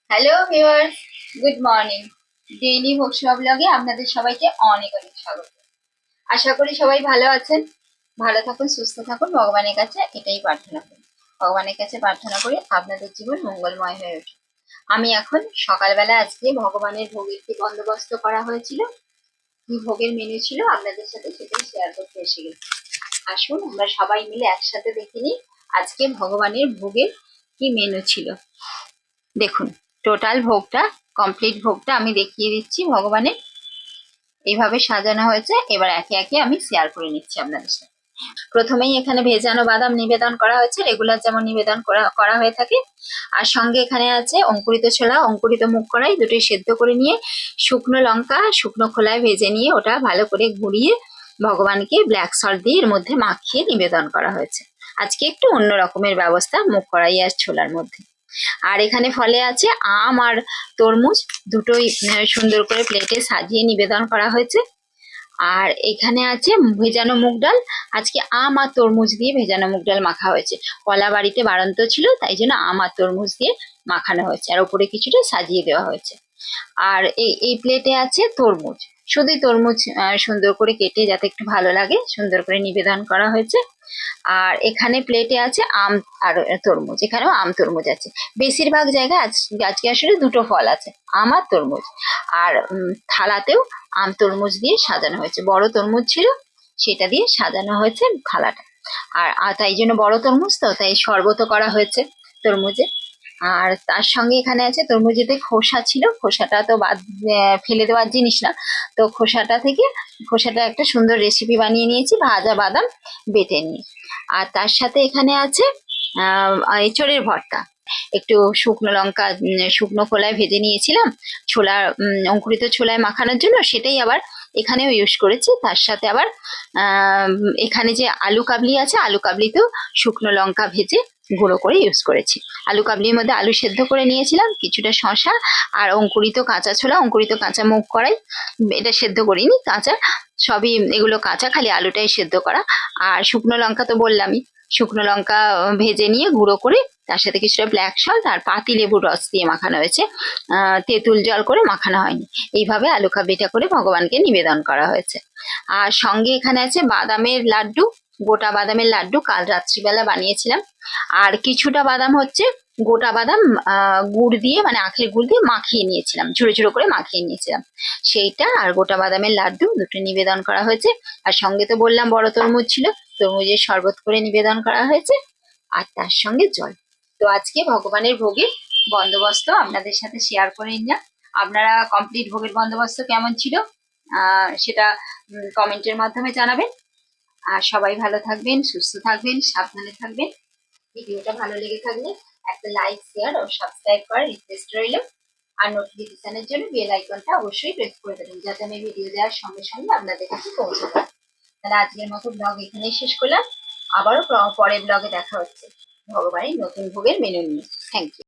Hello viewers, good morning. Daily ভোগসভা ব্লগে আপনাদের সবাইকে অনেক অনেক স্বাগত। আশা করি সবাই ভালো আছেন। ভালো থাকুন, সুস্থ থাকুন, ভগবানের কাছে এটাই প্রার্থনা করি। ভগবানের কাছে প্রার্থনা করি আপনাদের জীবন মঙ্গলময় হয়ে ওঠে। আমি এখন সকালবেলা আজকে ভগবানের ভোগের কি বন্দোবস্ত করা হয়েছিল, কি ভোগের মেনু ছিল আপনাদের সাথে সেটাই শেয়ার করতে এসে গেছি। আসুন আমরা সবাই মিলে একসাথে দেখে নিই আজকে ভগবানের ভোগের কি মেনু ছিল। দেখুন, টোটাল ভোগটা, কমপ্লিট ভোগটা আমি দেখিয়ে দিচ্ছি। ভগবানের এইভাবে সাজানো হয়েছে। এবার একে একে আমি শেয়ার করে নিচ্ছি আপনাদের সাথে। প্রথমেই এখানে ভেজানো বাদাম নিবেদন করা হয়েছে, রেগুলার যেমন নিবেদন করা হয়ে থাকে। আর সঙ্গে এখানে আছে অঙ্কুরিত ছোলা, অঙ্কুরিত মুগ কড়াই, দুটোই সেদ্ধ করে নিয়ে শুকনো লঙ্কা শুকনো খোলায় ভেজে নিয়ে ওটা ভালো করে ঘুরিয়ে ভগবানকে ব্ল্যাক সল্ট দিয়ে এর মধ্যে মাখিয়ে নিবেদন করা হয়েছে। আজকে একটু অন্য রকমের ব্যবস্থা মুগ কড়াই আর ছোলার মধ্যে। আর এখানে ফলে আছে আম আর তরমুজ, দুটোই সুন্দর করে প্লেটে সাজিয়ে নিবেদন করা হয়েছে। আর এখানে আছে ভেজানো মুগ ডাল। আজকে আম আর তরমুজ দিয়ে ভেজানো মুগ ডাল মাখা হয়েছে। কলা বাড়িতে বাড়ন্ত ছিল, তাই জন্য আম আর তরমুজ দিয়ে মাখানো হয়েছে, আর ওপরে কিছুটা সাজিয়ে দেওয়া হয়েছে। আর এই প্লেটে আছে তরমুজ, শুধুই তরমুজ সুন্দর করে কেটে যাতে একটু ভালো লাগে সুন্দর করে নিবেদন করা হয়েছে। আর এখানে প্লেটে আছে আম আর তরমুজ, এখানেও আম তরমুজ আছে। বেশিরভাগ জায়গায় আজকে আসলে দুটো ফল আছে, আম আর তরমুজ। আর থালাতেও আম তরমুজ দিয়ে সাজানো হয়েছে, বড় তরমুজ ছিল সেটা দিয়ে সাজানো হয়েছে থালাটা। আর তাই জন্য বড় তরমুজ তো, তাই শরবতও করা হয়েছে তরমুজে। আর তার সঙ্গে এখানে আছে তরমুজেতে খোসা ছিল, খোসাটা তো বাদ ফেলে দেওয়ার জিনিস না, তো খোসাটা একটা সুন্দর রেসিপি বানিয়ে নিয়েছি ভাজা বাদাম বেটে নিয়ে। আর তার সাথে এখানে আছে এঁচড়ের ভর্তা। একটু শুকনো লঙ্কা শুকনো খোলায় ভেজে নিয়েছিলাম ছোলা, অঙ্কুরিত ছোলায় মাখানোর জন্য, সেটাই আবার এখানেও ইউজ করেছি। তার সাথে আবার এখানে যে আলু কাবলি আছে, আলু কাবলিতেও শুকনো লঙ্কা ভেজে গুঁড়ো করে ইউজ করেছি। আলু কাবলির মধ্যে আলু সেদ্ধ করে নিয়েছিলাম, কিছুটা শসা আর অঙ্কুরিত কাঁচা ছোলা, অঙ্কুরিত কাঁচা মুগ কড়াই, এটা সেদ্ধ করিনি, কাঁচা সবই এগুলো কাঁচা, খালি আলুটাই সেদ্ধ করা। আর শুকনো লঙ্কা তো বললামই, শুকনো লঙ্কা ভেজে নিয়ে গুঁড়ো করে তার সাথে কিছুটা ব্ল্যাক সল্ট আর পাতি লেবুর রস দিয়ে মাখানো হয়েছে, তেঁতুল জল করে মাখানো হয়নি। এইভাবে আলু কাবলিটা করে ভগবানকে নিবেদন করা হয়েছে। আর সঙ্গে এখানে আছে বাদামের লাড্ডু, গোটা বাদামের লাড্ডু কাল রাত্রিবেলা বানিয়েছিলাম। আর কিছুটা বাদাম হচ্ছে গোটা বাদাম গুড় দিয়ে, মানে আখের গুড় দিয়ে মাখিয়ে নিয়েছিলাম, ঝুড়ো ঝুড়ো করে মাখিয়ে নিয়েছিলাম সেইটা। আর গোটা বাদামের লাড্ডু দুটো নিবেদন করা হয়েছে। আর সঙ্গে তো বললাম বড় তরমুজ ছিল, তরমুজের শরবত করে নিবেদন করা হয়েছে। আর তার সঙ্গে জল। তো আজকে ভগবানের ভোগের বন্দোবস্ত আপনাদের সাথে শেয়ার করে নিলাম। আপনারা কমপ্লিট ভোগের বন্দোবস্ত কেমন ছিল সেটা কমেন্টের মাধ্যমে জানাবেন। আর সবাই ভালো থাকবেন, সুস্থ থাকবেন, সাবধানে থাকবেন। ভিডিওটা ভালো লেগে থাকলে একটা লাইক, শেয়ার ও সাবস্ক্রাইব করার রিকোয়েস্ট রইল। আর নোটিফিকেশনের জন্য বেল আইকনটা অবশ্যই প্রেস করে দেবেন, যাতে আমি ভিডিও দেওয়ার সঙ্গে সঙ্গে আপনাদের কাছে পৌঁছে যায়। তাহলে আজকের মতো ব্লগ এখানেই শেষ করলাম। আবারও পরের ব্লগে দেখা হচ্ছে ভগবানের নতুন ভোগের মেনু নিয়ে। Thank you.